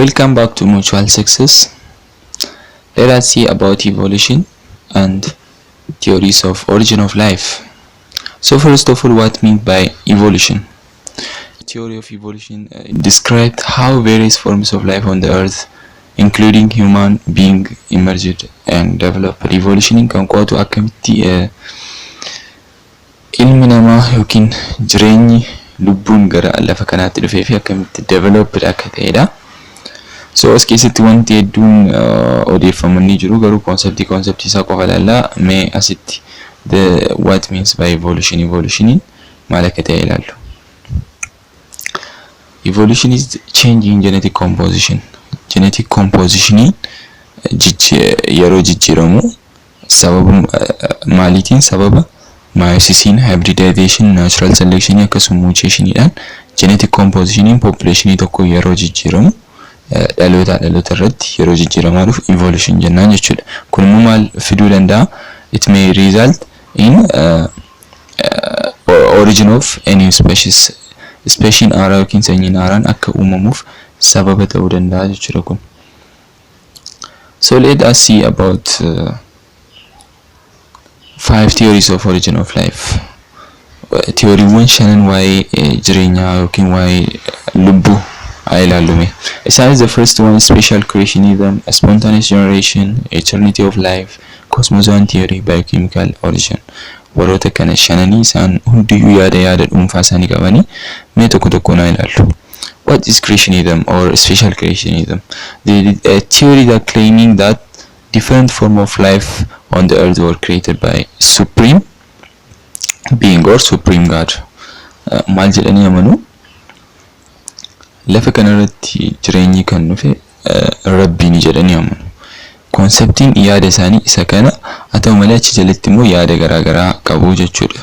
Welcome back to Mutual Success. Let us see about evolution and theories of origin of life. So first of all, what meant by evolution? Theory of evolution described how various forms of life on the earth, including human being, emerged and developed. Evolution kan qo'atu akkamitti ilmi namaa yookiin jireenyi lubbuun gara lafa kanaatti dhufee fi akkamitti developed akka ta'edha. So as keessatti wanti hedduun odeeffamanii jiru, garuu konseptii isaa qofa ilaalla. Mee asitti what means by evolution maal akka ta'e ilaallu. Evolution is change in genetic composition. Genetic composition yeroo jijjiiramu sababa maaliitiin? Sababa meyosisiin, hybridization, natural selection akkasumas mutationidhaan genetic composition population tokko yeroo jijjiiramu dhaloota irratti yeroo jijjiiramaa dhufu evolution jennaan jechuudha. Kun immoo maal fiduu danda'a? It may result in origin of a new species. Species haaraa yookiin sanyiin haaraan akka uumamuuf sababa ta'uu danda'a jechuudha kun. So let us see about 5 theories of origin of life. Theoryewwan shanan waa'ee jireenyaa yookiin waa'ee lubbuu ilaallume. Isaanis the first one is special creationism, spontaneous generation, eternity of life, cosmozoan theory, biochemical origin. Warroota kana shananii isaan hundiyyuu yaada dhuunfaa isaanii qabanii mee tokko tokkoon ilaallu. What is creationism or special creationism? A theory that claiming that different form of life on the earth were created by supreme being or supreme God. Maal jedhanii amanu? Lafa kanarratti jireenyi kan dhufe rabbiin jedhanii amanu. Konseptiin yaada isaanii isa kana, haa ta'u malee achi jalatti immoo yaada garaagaraa qabu jechuudha.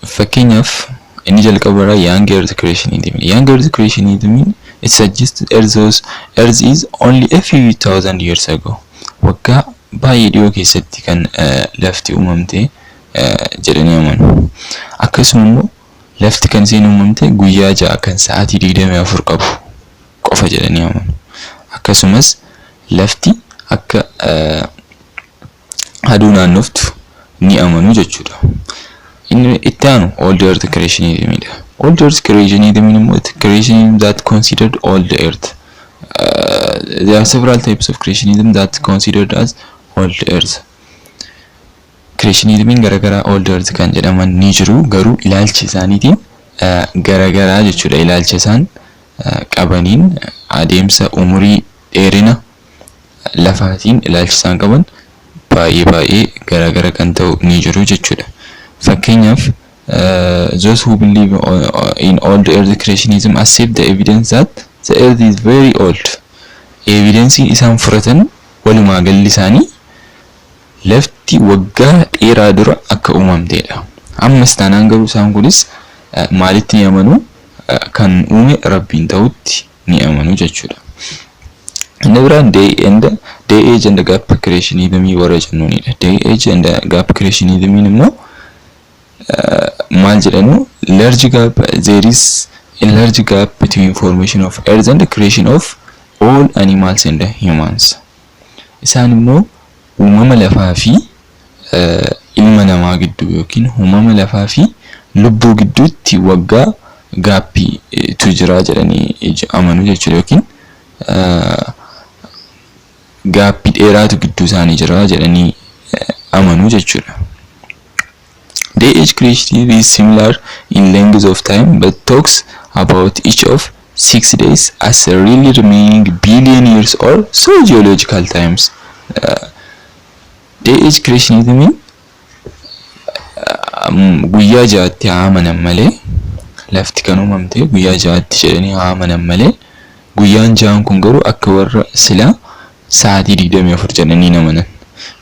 Fakkeenyaaf inni jalqabarraa young earth creationism. Young earth creationism it suggests earth is only a few thousand years ago. Waggaa baay'ee dhiyoo keessatti kan lafti uumamte jedhanii amanu. Akkasuma immoo lafti kan isheen uumamte guyyaa 6 kan sa'aatii 24 qabu qofa jedhanii amanu. Akkasumas lafti akka aduu naannoftu ni amanu jechuudha. Inni itti aanu old earth creationism. Old earth creationism immoo creationism that considered all the earth. There are several types of creationism that considered as old earth. Creationism garagaraa old earth kan jedhaman ni jiru, garuu ilaalchi isaaniitiin garagaraa jechuudha. Ilaalcha isaan qabaniin adeemsa umurii dheerina lafaatiin ilaalchi isaan qaban baay'ee garagara kan ta'u ni jiru jechuudha. Fakkeenyaaf those who believe in old earth creationism accept the evidence that the earth is very old. Evidence isaan fudhatan walumaa galli isaanii lafti waggaa dheeraa dura akka uumamteedha. Ammas taanaan garuu isaan kunis maalitti ni amanu? Kan uume rabbiin ta'utti ni amanu jechuudha. Inni biraan day age and gap creationism warra jennuunidha. Day age and gap creationism immoo maal jedhanu? There is a large gap between formation of earth and the creation of all animals and humans. Isaan immoo uumama lafaa fi ilma namaa gidduu yookiin uumama lafaa fi lubbuu gidduutti waggaa gaappii tu jira jedhanii amanu jechuudha. Yookiin gaappii dheeraatu gidduu isaanii jira jedhanii amanu jechuudha. Day age creation is similar in length of time but talks about each of 6 days as a really remaining billion years or so geological times. Day age creationism guyyaa 6tti amanan malee lafti kan uumamte guyyaa 6tti jedhanii amanan malee guyyaan 6 kun garuu akka warra silaa sa'aatii 24 jedhanii amanan.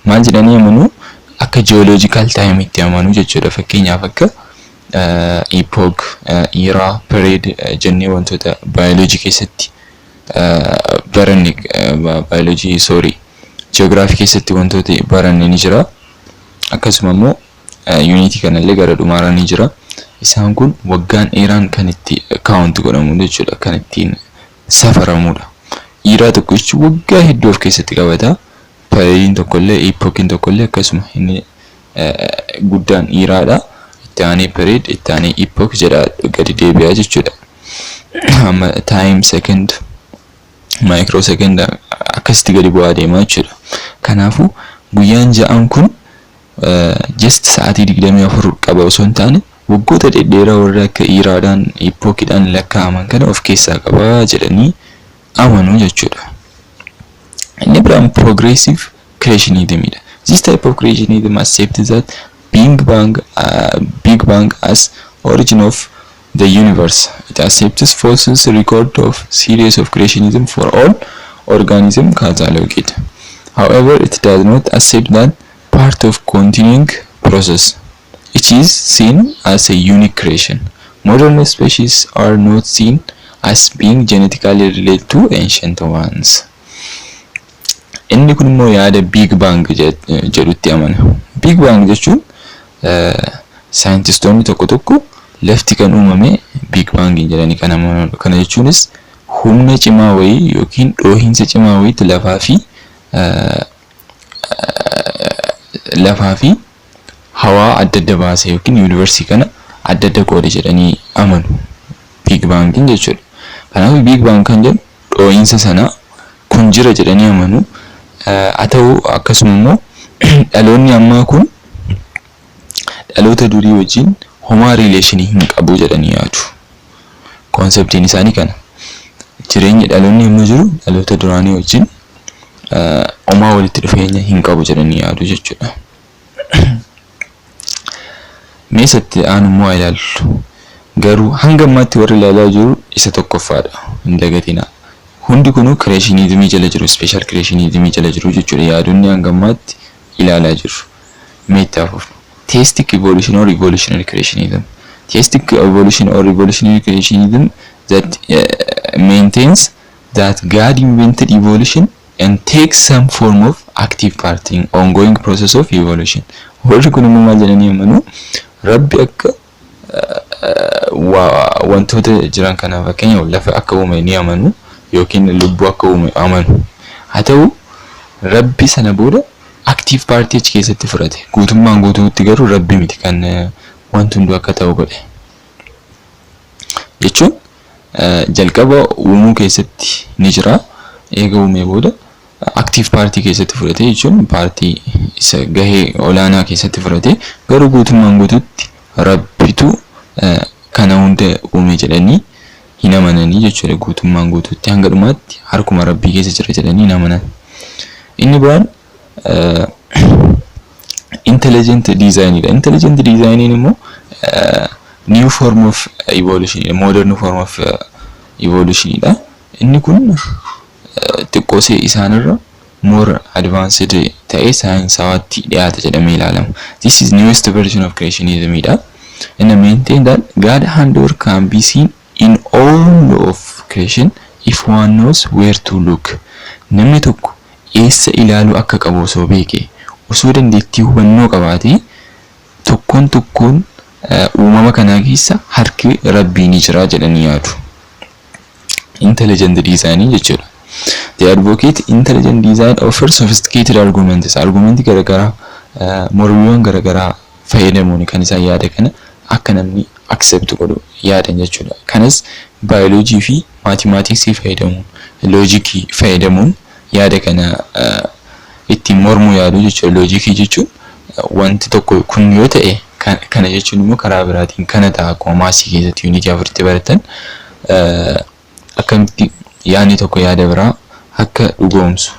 Maal jedhanii amanu? Akka geological time itti amanu jechuudha. Fakkeenyaaf akka epoch, era, period jennee wantoota biology keessatti baranne geography keessatti wantoota baranne ni jira. Akkasuma immoo unity kanallee gara dhumaarraa ni jira. isaan kun waggaan dheeraan kan itti count godhamu jechuudha, kan ittiin safaramudha. Iiraa tokko jechuun waggaa hedduu of keessatti qabata. Periodiin tokkollee epokiin tokkollee akkasuma inni guddaan iiraadha. Itti aanee period, itti aanee epoch jedha gadi deebi'aa jechuudha. Amma time, second, microsecond akkasitti gadi bu'aa deemaa jechuudha. Kanaafuu guyyaan ja'aan kun just sa'aatii 24 qaba osoo hin taane waggoota dhedheeraa warra akka iiraadhaan epokiidhaan lakkaa'aman kana of keessaa qaba jedhanii amanu jechuudha. Inni biraan progressive creationism. This type of creationism accepts that Big Bang as origin of the universe. It accepts false record of series of creationism for all organism cataloged. However, it does not accept that part of continuing process. It is seen as a unique creation. Modern species are not seen as being genetically related to ancient ones. Inni kun immoo yaada Big Bang jedhutti amana. Big Bang jechuun saayintistoonni tokko tokko lafti kan uumame Big Bang jedhanii kan amanudha. Kana jechuunis humna cimaa wayii yookiin dhoohinsa cimaa wayiitti lafaa fi hawaa adda adda baase yookiin yuunivarsiitii kana adda adda qoode jedhanii amanu. Big Bang jechuudha. Kanaaf Big Bang kan jedhu dhoohinsa sana kun jira jedhanii amanu. Haa ta'u akkasuma immoo dhaloonni ammaa kun dhaloota durii wajjin homaa rileeshinii hin qabu jedhanii yaadu. Konseptiin isaanii kana. Jireenyi dhaloonni amma jiru dhaloota duraanii wajjin homaa walitti dhufeenya hin qabu jedhanii yaadu jechuudha. Meesatti aan immoo ilaallu. Garuu hanga ammaatti warri ilaalaa jiru isa tokkoffaadha. Hin dagatinaa. Hundi kunu creationism jala jiru, special creationism jala jiru jechuudha. Yaadonni hanga ammaatti ilaalaa jiru. Meetaaf Theistic evolution or evolutionary creationism. Theistic evolution or evolutionary creationism that maintains that God invented evolution and takes some form of active part in ongoing process of evolution. Warri kun immoo maal jedhanii amanu? Rabbi akka wantoota jiran kana fakkeenyaaf lafa akka uume ni amanu yookiin lubbuu akka uume amanu. Haa ta'u Rabbi sana booda active party achi keessatti fudhate. Guutummaan guutuutti garuu Rabbi miti kan wanti hundu akka ta'u godhe. Jechuun jalqaba uumuu keessatti ni jira. Eega uumee booda active party keessatti fudhate jechuun party isa gahee olaanaa keessatti fudhate garuu guutummaan guutuutti Rabbitu kana hunda uume jedhanii hin amananii jechuudha. Guutummaan guutuutti hanga dhumaatti harkuma Rabbii keessa jira jedhanii hin amanan. Inni biraan intelligent design. Intelligent design immoo new form of evolution, modern form of evolution dha. Inni kun xiqqoosee isaanirra more advanced ta'ee saayinsawaatti dhiyaata jedhamee ilaalama. This is newest version of creationism dha. And maintain that God handiwork can be seen in all of creation if one knows where to look. Namni tokko eessa ilaalu akka qabu osoo beeke, osoo dandeettii hubannoo qabaate tokkoon tokkoon uumama kanaa keessa harki Rabbii ni jira jedhanii yaadu. Intelligent design jechuudha. They advocate intelligent design offers sophisticated arguments. Argumenti garagaraa mormiiwwan garagaraa fayyadamuun kan isaan yaada kana akka namni accept godhu yaadan jechuudha. Kanas biology fi mathematics fayyadamuun, logic fayyadamuun yaada kana ittiin mormuu yaadu jechuudha. Logic jechuun wanti tokko kun yoo ta'e kana jechuun immoo karaa biraatiin kana ta'a. Akkuma maasii keessatti unity afuritti baratan akkamitti yaadni tokko yaada biraa akka dhugoomsu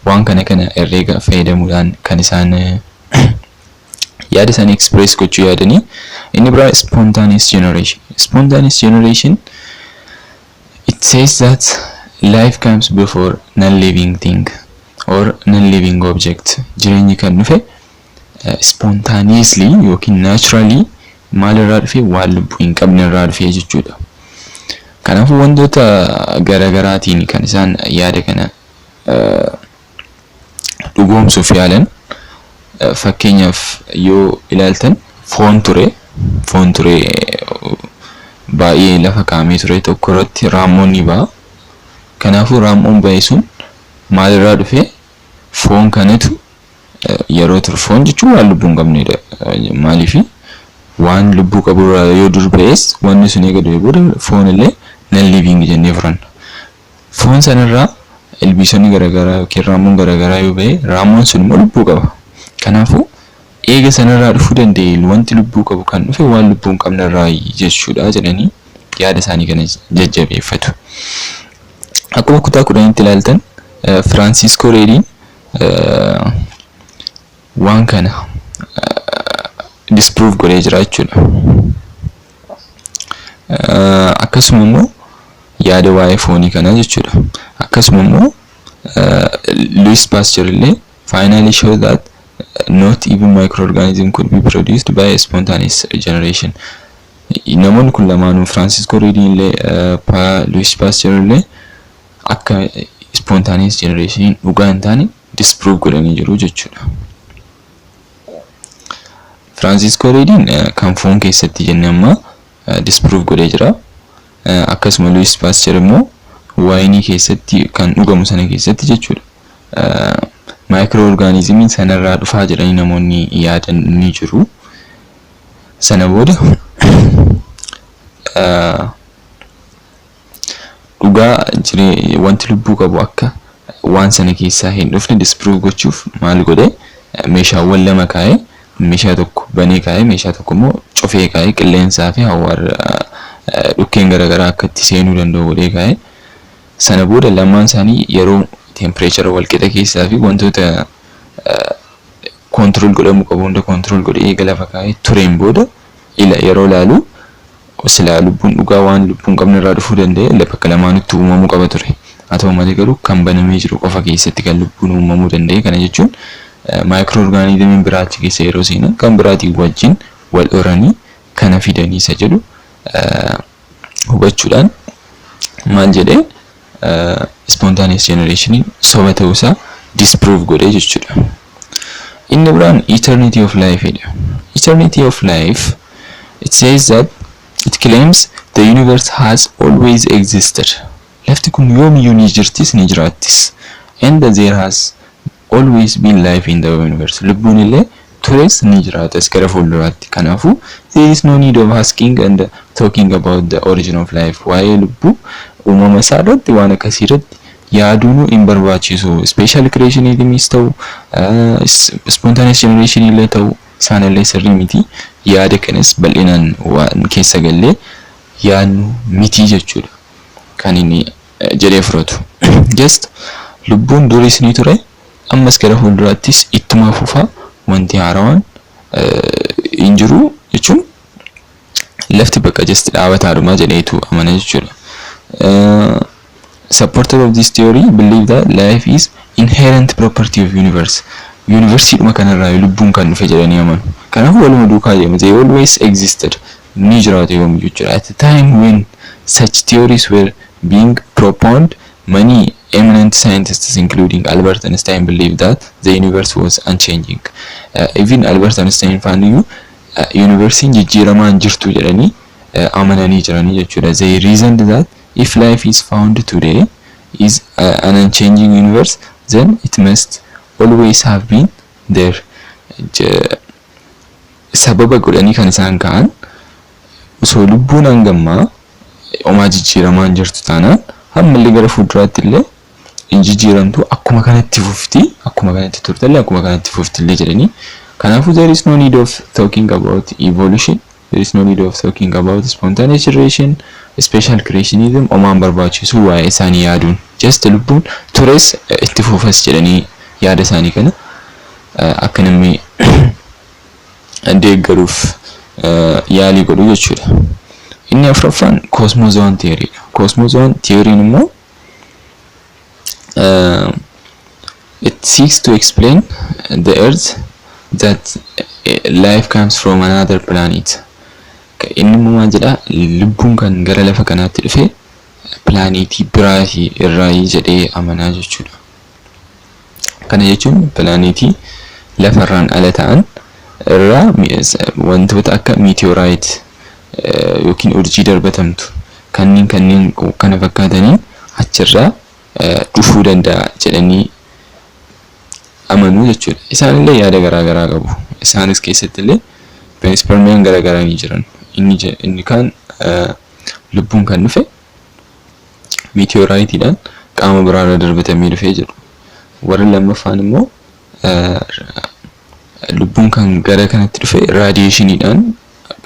waan kana herreega fayyadamuudhaan kan isaan yaada isaanii express gochuu yaadanii. Inni biraa spontaneous generation. Spontaneous generation, it says that life comes before non-living thing or non-living object. Jireenyi kan dhufe spontaneously yookiin naturally maalirraa dhufe waan lubbuu hin qabne irraa dhufe jechuudha. Kanaafuu wantoota garagaraatiin kan isaan yaada kana dhugoomsuuf yaalan. Fakkeenyaaf yoo ilaaltan foon ture baay'ee lafa kaamee ture tokko irratti raammoon ni ba'a. Kanaafuu raammoon ba'e sun maalirraa dhufe foon kanatu yeroo ture foon jechuun waan lubbuu hin qabnedha. Maaliif waan lubbuu qabu yoo dur ba'es wanni sun eega du'e booda foon illee non living jennee furanna. Foon sanarraa ilbiisonni garaagaraa yookiin raammoon garaagaraa yoo ba'e raammoon sun immoo lubbuu qaba. Kanaafuu eega sanarraa dhufuu danda'e wanti lubbuu qabu kan dhufe waan lubbuu hin qabnerraa jechuudha jedhanii yaada isaanii kana jajjabeeffatu. Akkuma kutaa 10tti ilaaltan Francisco Reediin waan kana disprove godhee jira jechuudha. Akkasuma immoo yaada waa'ee foonii kana jechuudha. Akkasuma immoo Louis Pasteur illee finally showed that not even microorganism could be produced by a spontaneous generation. Namoonni kun lamaanuu Francisco Reediin illee Louis Pasteur illee akka spontaneous generation dhugaa hin taane disprove godhanii jiru jechuudha. Francisco Reediin kan foon keessatti jenne amma disprove godhee jira. Akkasuma Louis Pasteur immoo waayinii keessatti kan dhugamu sana keessatti jechuudha. Microorganismiin sanarraa dhufaa jedhanii namoonni yaadan ni jiru. Sana booda dhugaa jiree wanti lubbuu qabu akka waan sana keessaa hin dhufne disprove gochuuf maal godhe meeshaawwan lama kaa'ee meeshaa tokko banee kaa'ee meeshaa tokko immoo cufee kaa'ee qilleensaa fi hawaara dhukkeen garaagaraa akka itti seenuu danda'u godhee kaa'ee sana booda lamaan isaanii yeroo temperature wal qixa keessaa fi wantoota control godhamuu qabu hunda control godhee eega lafa kaa'ee tureen booda yeroo laalu silaa lubbuun dhugaa waan lubbuun qabne irraa dhufuu danda'e bakka lamaanitti uumamuu qaba ture. Haa ta'u malee garuu kan banamee jiru qofa keessatti kan lubbuun uumamuu danda'e. Kana jechuun microorganismiin biraachi keessa yeroo seenan kan biraatiin wajjin wal horanii kana fidanii isa jedhu hubachuudhaan maal jedhee spontaneous generation soba ta'uusaa disprove godhee jechuudha. Inni biraan eternity of life jedha. Eternity of life, it says that it claims the universe has always existed. Lafti kun yoomiyyuu ni jirtis ni jiraattis. And there has always been life in the universe. Lubbuun illee tures ni jiraatas gara fuulduraatti. Kanaafuu there is no need of asking and talking about the origin of life. Waa'ee lubbuu uumama isaa irratti waan akkasii irratti yaaduun hin barbaachisu. Special creationismis ta'u spontaneous generation illee ta'u isaan illee sirrii miti. Yaada kanas bal'inaan waan keessa gallee yaadnu miti jechuudha. Kan inni jedhee fudhatu. Just lubbuun duris ni ture ammas gara fuulduraattis ittuma fufaa wanti haarawaan hin jiru jechuun lafti bakka just dhaabataadhuma jedheetu amana jechuudha. Supporters of this theory believe that life is inherent property of universe. Universe dhuma kanarraa lubbuun kan dhufe jedhanii amanu. Kanaafuu waluma duukaa deema. They always existed. Ni jiraatu yoomiyyuu jechuudha. At the time when such theories were being propounded, many eminent scientists including Albert Einstein believed that the universe was unchanging. Even Albert Einstein found universe jijjiiramaan jirtu jedhanii amananii jiranii jechuudha. They reasoned that if life is found today is an unchanging universe, then it must always have been there. Sababa godhanii kan isaan ka'an osoo lubbuun hangammaa homaa jijjiiramaan jirtu taanaan hammallee gara fuulduraatti illee hin jijjiiramtu akkuma kanatti fufti akkuma kanatti turtellee akkuma kanatti fuftillee jedhanii. Kanaafuu there is no need of talking about evolution, there is no need of talking about spontaneous generation, special creationism homaan barbaachisu waa'ee isaanii yaaduun just lubbuun tures itti fufas jedhanii yaada isaanii kana akka namni deeggaruuf yaalii godhu jechuudha. Inni afuraffaan cosmozoan theory. Cosmozoan theory immoo it seeks to explain the earth that life comes from another planet. Inni immoo jedha lubbuun kan gara lafa kanaatti dhufe plaanetii biraatii irraa jedhee amanaa jechuudha. Kana jechuun plaanetii lafarraan ala ta'an irraa wantoota akka meteorite yookiin urjii darbatamtu kanneen kana fakkaatanii achirraa dhufuu danda'a jedhanii amanuu jechuudha. Isaanillee yaada garaa qabu. Isaanis keessatti illee panspermiyan garaa ni jiran. Inni kan lubbuun kan dhufe meteoritiidhaan qaama biraarra darbatamee dhufee jiru. Warri lammaffaan immoo lubbuun kan gara kanatti dhufe raadiyeeshiniidhaan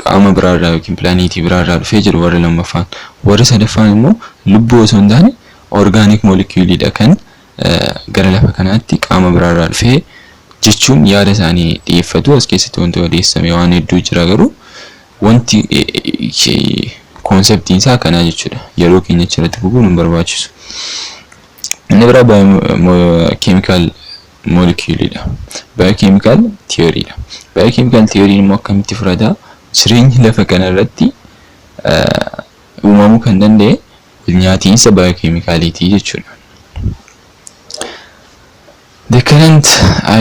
qaama biraarraa yookiin pilaaneetii biraarraa dhufee jiru warri lammaffaan. Warri sadaffaan immoo lubbuu osoo hin taane organic moleculeidha kan gara lafa kanaatti qaama biraarraa dhufee jechuun yaada isaanii dhiyeeffatu. As keessatti wanti odeessame waan hedduu jira garuu wanti konseptiin isaa kanaa jechuudha. Yeroo keenya achirratti bu'uun hin barbaachisu. Inni biraa biochemical moleculeidha. Biochemical theoryidha. Biochemical theory immoo akkamitti fudhata? Jireenyi lafa kanarratti uumamuu kan danda'e nyaatiinsa biochemicaliitii jechuudha. The current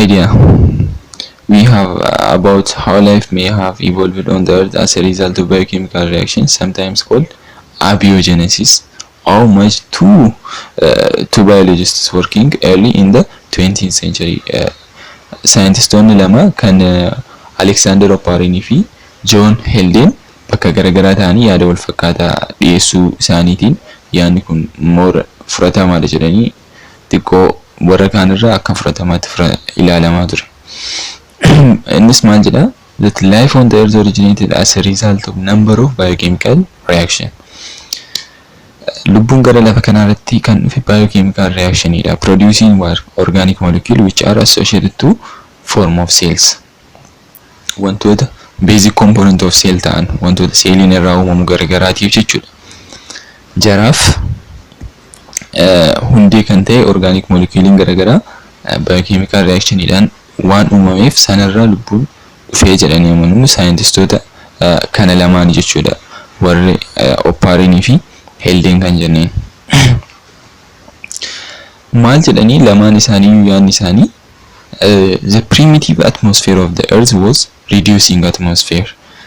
idea we have about how life may have evolved on the earth as a result of biochemical reactions, sometimes called abiogenesis, owed much to biologists working early in the 20th century. Scientistoonni lama kan Alexander Oparin fi John Haldane bakka garaagaraa ta'anii yaada wal fakkaataa dhiyeessuu isaaniitiin yaadni kun more fudhatamaadha jedhanii xiqqoo warra kaanirraa akka fudhatamaatti ilaalamaa ture. Innis maal jedha? That life on the earth originated as a result of number of biochemical reaction. Lubbuun gara lafa kanarratti kan dhufe biochemical reactionidha, producing organic molecule which are associated to form of cells. Wantoota basic component of cell ta'an, wantoota seeliin irraa uumamu garagaraatiif jechuudha. Jaraaf hundee kan ta'e organic moleculein garagaraa biochemical reactionidhaan waan uumameef sanarraa lubbuun dhufee jedhanii amanu saayintistoota kana lamaan jechuudha. Warri Oparin fi Haldane kan jenneen. Maal jedhanii lamaan isaanii yaadni isaanii the primitive atmosphere of the earth was reducing atmosphere.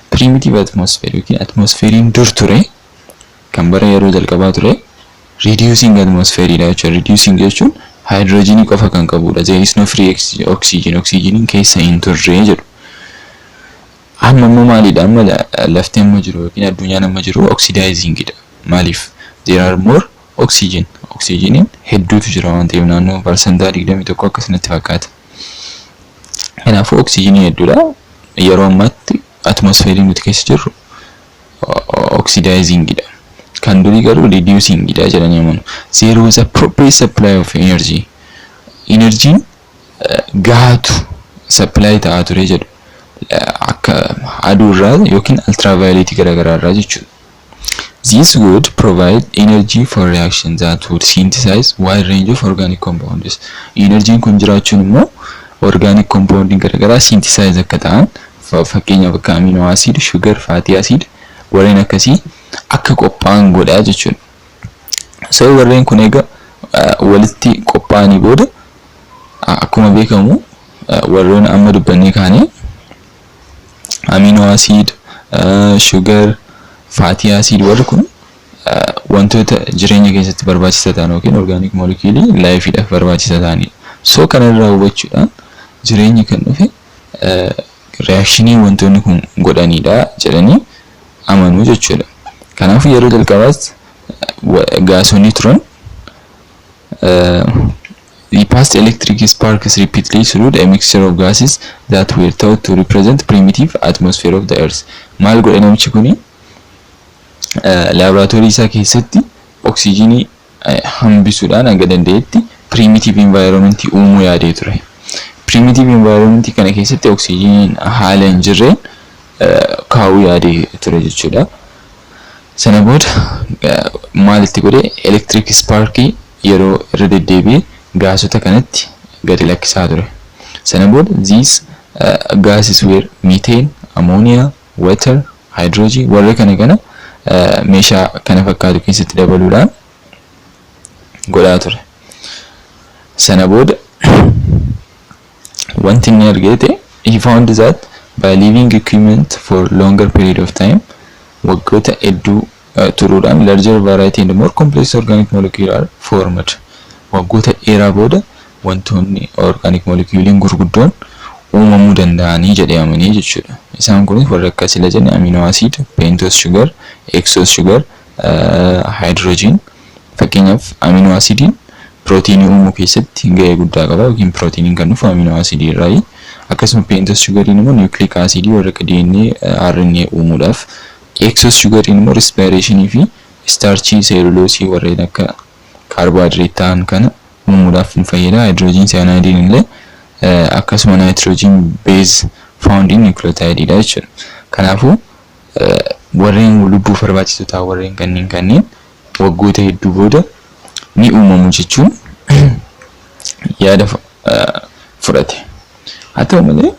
Primitive atmosphere yookiin atmosfeeriin dur ture kan bara yeroo jalqabaa ture reducing atmosphere dha jechuudha. Reducing jechuun hydrogen qofa kan qabudha. There is no free oxygen. Oxygen keessa hin turre jedhu. Amma maalidha? Amma lafti amma jiru yookiin addunyaan amma jiru oxidizing dha. Maaliif? There are more oxygen. Oxygenin hedduutu jira waan ta'eef naannoo parsantaa 21 akkasumatti fakkaata. Kanaafuu oxygenii hedduudha. Yeroo ammaatti atmosfeeriin nuti keessa jirru oxidizing dha. Kan durii garuu reducing dha jedhanii amanu. There was appropriate supply of energy. Energiin gahaatu supply ta'aa ture jedhu. Akka aduurraa yookiin ultraviolet garagaraarraa jechuudha. This would provide energy for reactions that would synthesize wide range of organic compounds. Energiin kun jiraachuun immoo organic compound garagaraa synthesize akka ta'an fakkeenyaaf akka amino acid, sugar, fatty acid warreen akkasii akka qophaa'an godhaa jechuudha. So warreen kun egaa walitti qophaa'anii booda akkuma beekamu warreen amma dubbannee kaane amino acid, sugar, fatty acid warri kun wantoota jireenya keessatti barbaachisaa ta'an yookiin organic molecule lifeidhaaf barbaachisaa ta'anidha. So kanarraa hubachuudhaan jireenyi kan dhufe reactionii wantoonni kun godhanidha jedhanii amanuu jechuudha. Kanaafuu yeroo jalqabaas gaasonni turan the past electric sparks repeatedly through a mixture of gases that were thought to represent primitive atmosphere of the earth. Maal godhe namichi kuni laboratorii isaa keessatti oksijiinii hambisuudhaan hanga danda'etti primitive environment uumuu yaadee ture. Primitive environment kana keessatti oksijiiniin haala hin jirreen kaa'uu yaadee ture jechuudha. Sana booda maalitti godhe electric sparkii yeroo irra deddeebi'ee gaasota kanatti gadi lakkisaa ture. Sana booda these gases were methane, ammonia, water, hydrogen warra kana meeshaa kana fakkaatu keessatti dabaluudhaan godhaa ture. Sana booda wanti inni argate he found that by leaving equipment for longer period of time waggoota hedduu turuudhaan larger variety and more complex organic molecule are formed. Waggoota dheeraa booda wantoonni organic moleculein gurguddoon uumamuu danda'anii jedhamanii jechuudha. Isaan kunis warra akka sila jenne amino acid, pentose sugar, hexose sugar, hydrogen. Fakkeenyaaf amino acidiin proteinii uumuu keessatti gahee guddaa qaba yookiin proteiniin kan dhufu amino acidii irraa. Akkasuma pentose sugariin immoo nucleic acid warra akka DNA, RNA uumuudhaaf. Hexose sugariin immoo respiration fi starchy cellulose warreen akka carbohydrate ta'an kana uumuudhaaf ni fayyada. Hydrogen cyanide illee akkasuma nitrogen base found in nucleotide dha jechuudha. Kanaafuu warreen lubbuuf barbaachisoo ta'an warreen kanneen waggoota hedduu booda ni uumamu jechuun yaada fudhate. Haa ta'u malee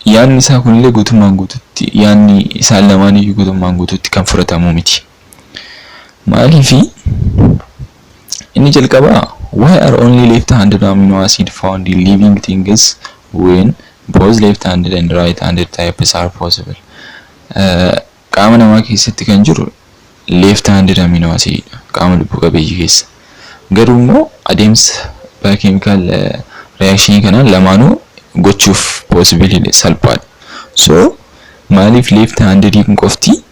yaadni isaa kunillee guutummaan guututti yaadni isaan lamaaniyyuu guutummaan guututti kan fudhatamu miti. Maaliifi inni jalqabaa why are only left-handed amino acid found in living things when both left-handed and right-handed types are possible? Qaama namaa keessatti kan jiru left-handed amino acid qaama lubbu qabeeyyii keessa. Garuu immoo adeemsa biochemical reaction kanaan lamaanuu gochuuf possibility salphaadha. So maaliif left-handed kun qofti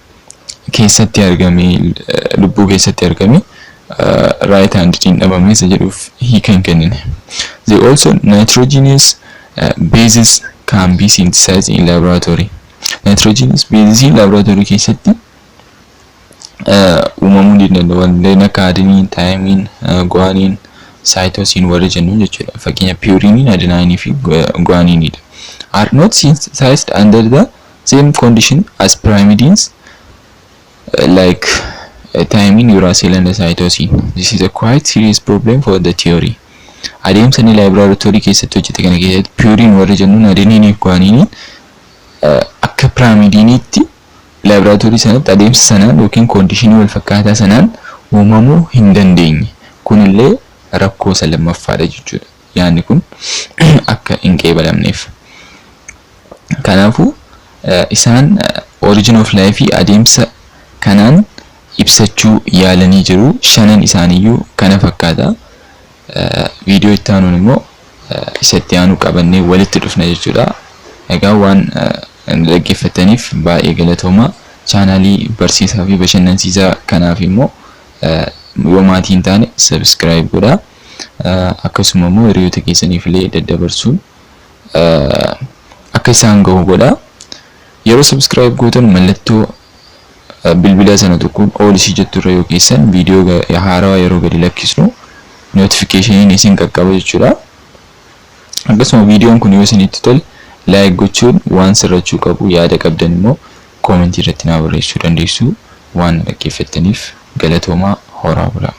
keessatti argame lubbuu keessatti argame right-handed hin dhabamne isa jedhuuf hiika hin kennine. They also nitrogenous bases can be synthesized in laboratory. Nitrogenous bases in laboratory keessatti uumamuu ni danda'u. Wanneen akka adenine, thymine, guanine, cytosine warra jennu jechuudha. Fakkeenyaaf purine, adenine fi guanine are not synthesized under the same condition as pyrimidines like thymine, uracil and cytosine. This is a quite serious problem for the theory. Adeemsa ni laboratory keessatti hojjete kana keessatti purine warra jennu adenine fi guanine akka pyrimidiniitti laboratory sanatti adeemsa sanaan yookiin condition wal fakkaataa sanaan uumamuu hin dandeenye. Kunillee rakkoo lammaffaadha jechuudha. Yaanni kun akka hin qeebalamneef. Kanaafuu isaan origin of life adeemsa kanaan ibsachuu yaalanii jiru. Shanan isaaniiyyuu kana fakkaata. Viidiyoo itti aanuun immoo isatti aanu qabannee walitti dhufna jechuudha. Egaa waan dhaggeeffataniif baay'ee galatoomaa. Chaanalii barsiisaa fi bashannansiisaa kanaaf immoo yoo maatii hin taane subscribe godhaa. Akkasuma immoo hiriyoota keessaniif illee daddabarsuun akka isaan gahu godhaa. Yeroo subscribe gootan mallattoo bilbila sana tokkoon all isii jettu irra yoo keessan viidiyoo haarawaa yeroo gadi lakkisnu notification isin qaqqaba jechuudha. Akkasuma viidiyoon kun yoo isinitti tole like gochuun waan sirrachuu qabu yaada qabdan immoo comment irratti naa barreessuu dandeessu. Waan dhaggeeffattaniif galatoomaa. Horaa bulaa.